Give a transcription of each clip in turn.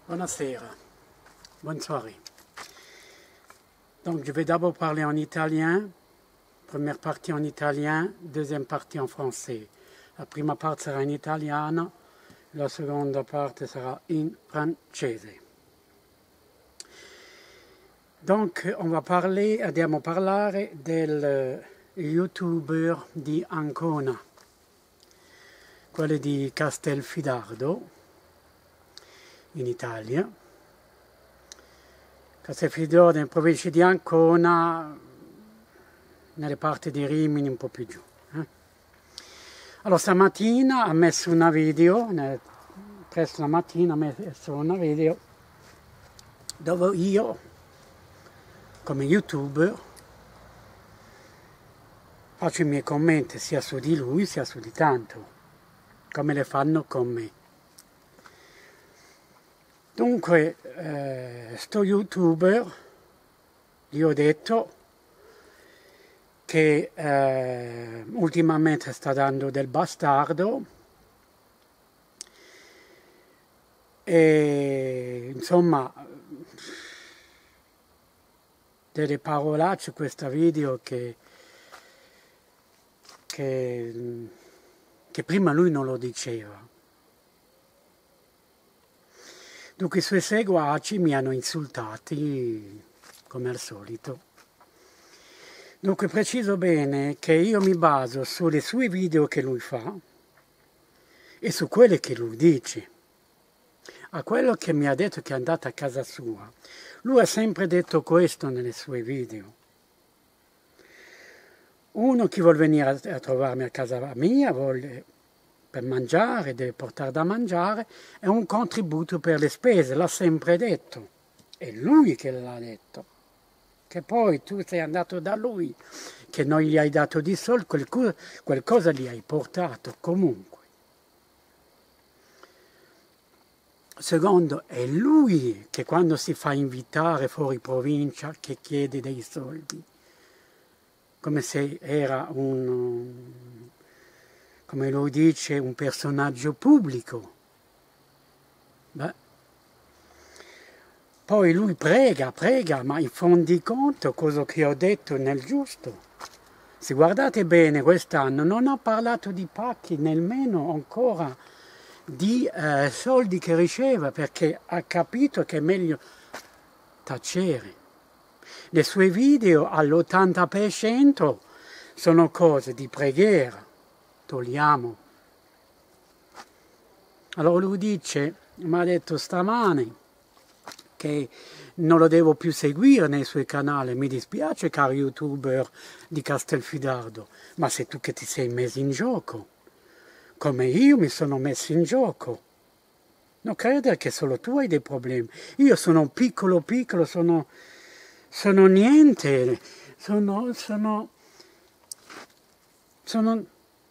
Buonasera, bonne soirée. Donc je vais d'abord parler en italien, première partie en italien, deuxième partie en français. La prima parte sarà in italiano, la seconda parte sarà in francese. Donc andiamo a parlare del youtuber di Ancona, quello di Castelfidardo, in Italia. Castelfidardo in provincia di Ancona, nelle parti di Rimini un po' più giù. Allora stamattina ha messo una video, presto la mattina ha messo una video dove io, come youtuber, faccio i miei commenti sia su di lui sia su di tanto, come le fanno con me. Dunque, sto youtuber, gli ho detto che ultimamente sta dando del bastardo e insomma delle parolacce questa video che prima lui non lo diceva. Dunque i suoi seguaci mi hanno insultati come al solito. Dunque preciso bene che io mi baso sulle sue video che lui fa e su quelle che lui dice. A quello che mi ha detto che è andato a casa sua, lui ha sempre detto questo nelle sue video. Uno che vuole venire a trovarmi a casa mia, per mangiare, deve portare da mangiare, è un contributo per le spese, l'ha sempre detto. È lui che l'ha detto. Che poi tu sei andato da lui, che non gli hai dato di soldi, qualcosa gli hai portato comunque. Secondo, è lui che quando si fa invitare fuori provincia che chiede dei soldi, come se era come lui dice, un personaggio pubblico. Beh. Poi lui prega, ma in fin di conto, cosa che ho detto nel giusto. Se guardate bene, quest'anno non ho parlato di pacchi, nemmeno ancora di soldi che riceve, perché ha capito che è meglio tacere. Le sue video all'80% sono cose di preghiera. Togliamo. Allora lui dice, mi ha detto stamane, che non lo devo più seguire nei suoi canali. Mi dispiace, caro youtuber di Castelfidardo, ma sei tu che ti sei messo in gioco, come io mi sono messo in gioco. Non credere che solo tu hai dei problemi. Io sono piccolo, sono niente,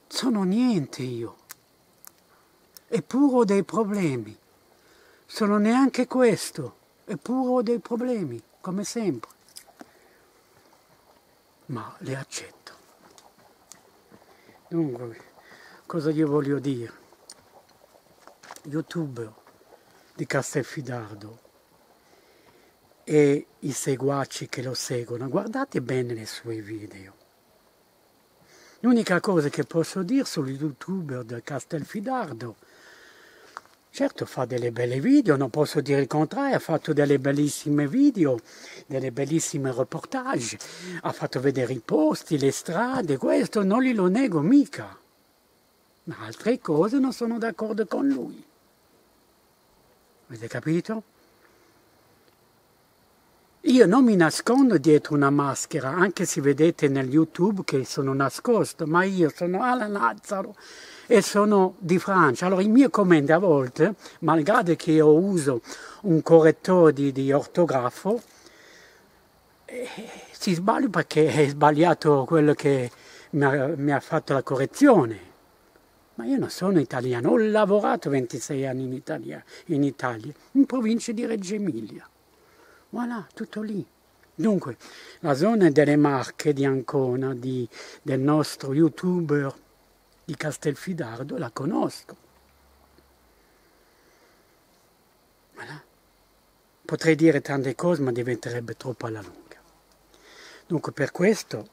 sono niente io. Eppure ho dei problemi. Sono neanche questo. Eppure ho dei problemi, come sempre. Ma li accetto. Dunque, cosa gli voglio dire? Youtuber di Castelfidardo e i seguaci che lo seguono, guardate bene le sue video. L'unica cosa che posso dire sugli youtuber di Castelfidardo, certo fa delle belle video, non posso dire il contrario, ha fatto delle bellissime video, delle bellissime reportage, ha fatto vedere i posti, le strade, questo non glielo nego mica. Ma altre cose non sono d'accordo con lui. Avete capito? Io non mi nascondo dietro una maschera, anche se vedete nel YouTube che sono nascosto, ma io sono Alan Lazzaro e sono di Francia. Allora i miei commenti a volte, malgrado che io uso un correttore di ortografo, si sbaglio perché è sbagliato quello che mi ha fatto la correzione. Ma io non sono italiano, ho lavorato 26 anni in Italia, in provincia di Reggio Emilia. Voilà, tutto lì. Dunque, la zona delle Marche di Ancona, del nostro youtuber di Castelfidardo, la conosco. Voilà. potrei dire tante cose, ma diventerebbe troppo alla lunga. Dunque per questo,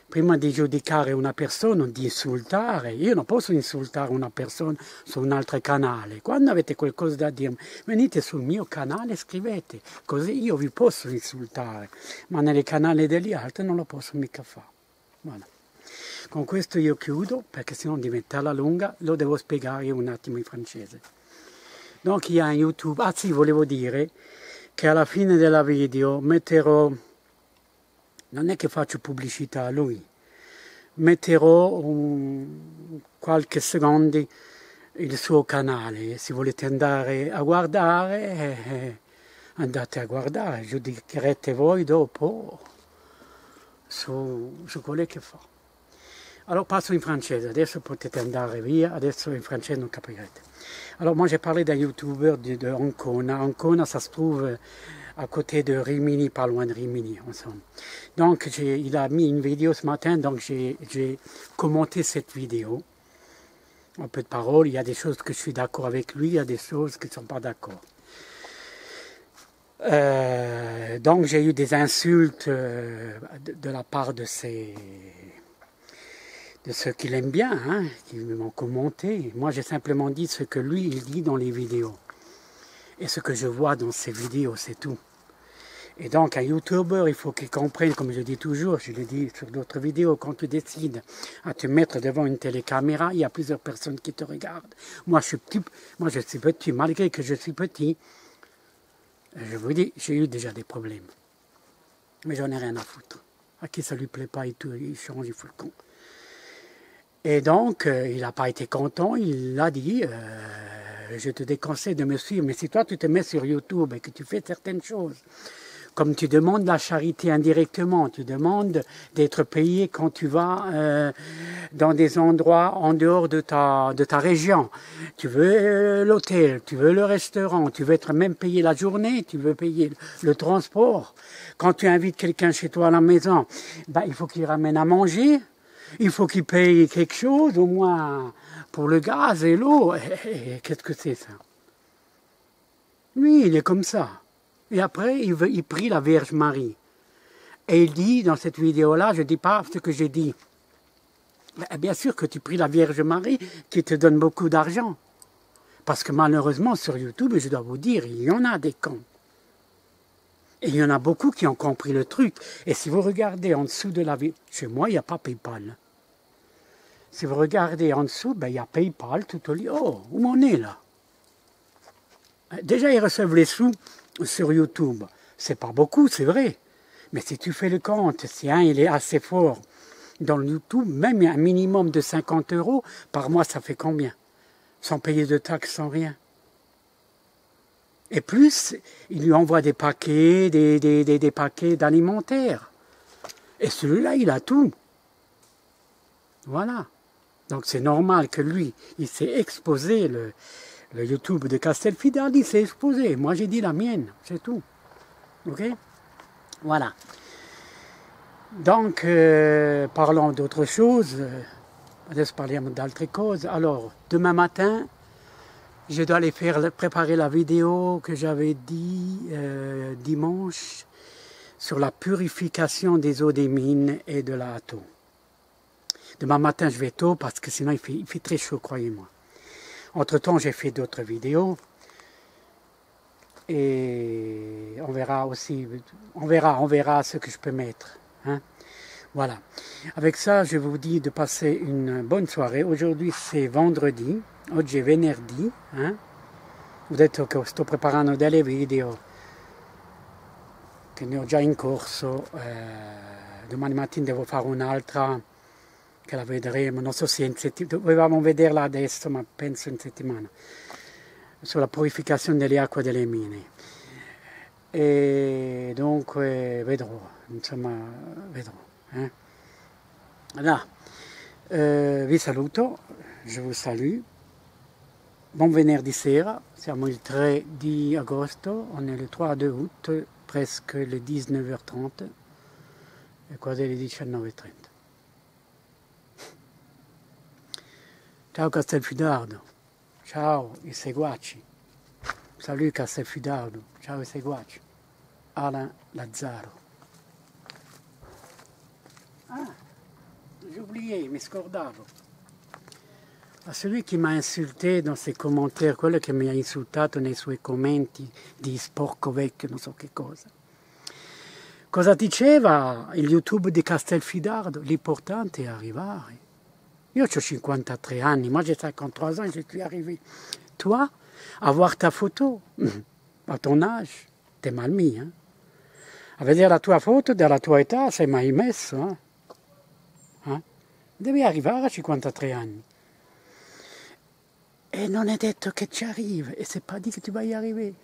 prima di giudicare una persona, di insultare, io non posso insultare una persona su un altro canale. Quando avete qualcosa da dire, venite sul mio canale e scrivete, così io vi posso insultare, ma nelle canali degli altri non lo posso mica fare. Voilà. Con questo io chiudo, perché sennò diventa alla lunga, lo devo spiegare un attimo in francese. Donc il y a un YouTube, ah sì, volevo dire che alla fine della video metterò, non è che faccio pubblicità a lui, metterò qualche secondo il suo canale, se volete andare a guardare, andate a guardare, giudicherete voi dopo su quello che fa. Alors passo in francese, adesso potete andare via, adesso in francese non capirete. Alors moi j'ai parlé d'un youtubeur de Ancona. Ancona, ça se trouve à côté de Rimini, pas loin de Rimini, ensemble. Donc il a mis une vidéo ce matin, donc j'ai commenté cette vidéo. Un peu de parole, il y a des choses que je suis d'accord avec lui, il y a des choses qui ne sont pas d'accord. Donc j'ai eu des insultes de la part de ceux qui l'aiment bien, hein, qui m'ont commenté. Moi j'ai simplement dit ce que lui il dit dans les vidéos. Et ce que je vois dans ces vidéos, c'est tout. Et donc un youtubeur, il faut qu'il comprenne, comme je dis toujours, je l'ai dit sur d'autres vidéos, quand tu décides à te mettre devant une télécaméra, il y a plusieurs personnes qui te regardent. Moi je suis petit, malgré que je suis petit, je vous dis, j'ai eu déjà des problèmes. Mais j'en ai rien à foutre. À qui ça lui plaît pas, il change, il fout le con. Et donc, il n'a pas été content, il a dit, je te déconseille de me suivre, mais si toi tu te mets sur YouTube et que tu fais certaines choses, comme tu demandes la charité indirectement, tu demandes d'être payé quand tu vas dans des endroits en dehors de ta région, tu veux l'hôtel, tu veux le restaurant, tu veux être même payé la journée, tu veux payer le transport. Quand tu invites quelqu'un chez toi à la maison, ben, il faut qu'il ramène à manger. Il faut qu'il paye quelque chose, au moins pour le gaz et l'eau. Qu'est-ce que c'est ça? Lui, il est comme ça. Et après, il prie la Vierge Marie. Et il dit, dans cette vidéo-là, je ne dis pas ce que j'ai dit. Mais bien sûr que tu pries la Vierge Marie qui te donne beaucoup d'argent. Parce que malheureusement, sur YouTube, je dois vous dire, il y en a des cons. Et il y en a beaucoup qui ont compris le truc. Et si vous regardez en dessous de la vidéo, chez moi, il n'y a pas PayPal. Si vous regardez en dessous, ben, il y a PayPal tout au lieu. Oh, où on est là? Déjà, ils reçoivent les sous sur YouTube. C'est pas beaucoup, c'est vrai. Mais si tu fais le compte, si il est assez fort dans le YouTube, même un minimum de 50 € par mois, ça fait combien? Sans payer de taxes, sans rien. Et plus, il lui envoie des paquets, des paquets d'alimentaire. Et celui-là, il a tout. Voilà. Donc c'est normal que lui, il s'est exposé, le YouTube de Castelfidardo, il s'est exposé. Moi, j'ai dit la mienne, c'est tout. Ok? Voilà. Donc, parlons d'autre chose. Adesso parliamo d'altre cose. Alors, demain matin, je dois aller préparer la vidéo que j'avais dit dimanche sur la purification des eaux des mines et de la Hato. Demain matin, je vais tôt parce que sinon il fait très chaud, croyez-moi. Entre-temps, j'ai fait d'autres vidéos et on verra aussi, on verra ce que je peux mettre. Hein? Voilà. Avec ça, je vous dis de passer une bonne soirée. Aujourd'hui, c'est vendredi. Oggi è venerdì, Ho detto che sto preparando delle video che ne ho già in corso, domani mattina devo fare un'altra che la vedremo, non so se in settimana, dovevamo vederla adesso ma penso in settimana, sulla purificazione delle acque delle mine. E dunque vedrò, insomma vedrò. Allora, vi saluto, je vous salue. Buon venerdì sera, siamo il 3 di agosto, on est le 3 août, presque le 19h30 e quasi le 19h30. Ciao Castelfidardo, ciao i seguaci. Salut Castelfidardo, ciao ai seguaci. Alain Lazzaro. Ah, j'ai oublié, mi scordavo. A celui qui m'a insulté dans ses commentaires, quello che mi ha insultato nei suoi commenti di sporco vecchio, non so che cosa. Cosa diceva il YouTube di Castelfidardo? L'importante è arrivare. Io ho 53 anni, moi j'ai 53 ans, je suis arrivé. Toi, avoir ta photo, à ton âge, t'es mal mis. Hein? A vedere la tua foto della tua età sei mai messo. Eh? Devi arrivare a 53 anni. E non è detto che ci arrivi, e c'est pas dit que tu vas y arriver.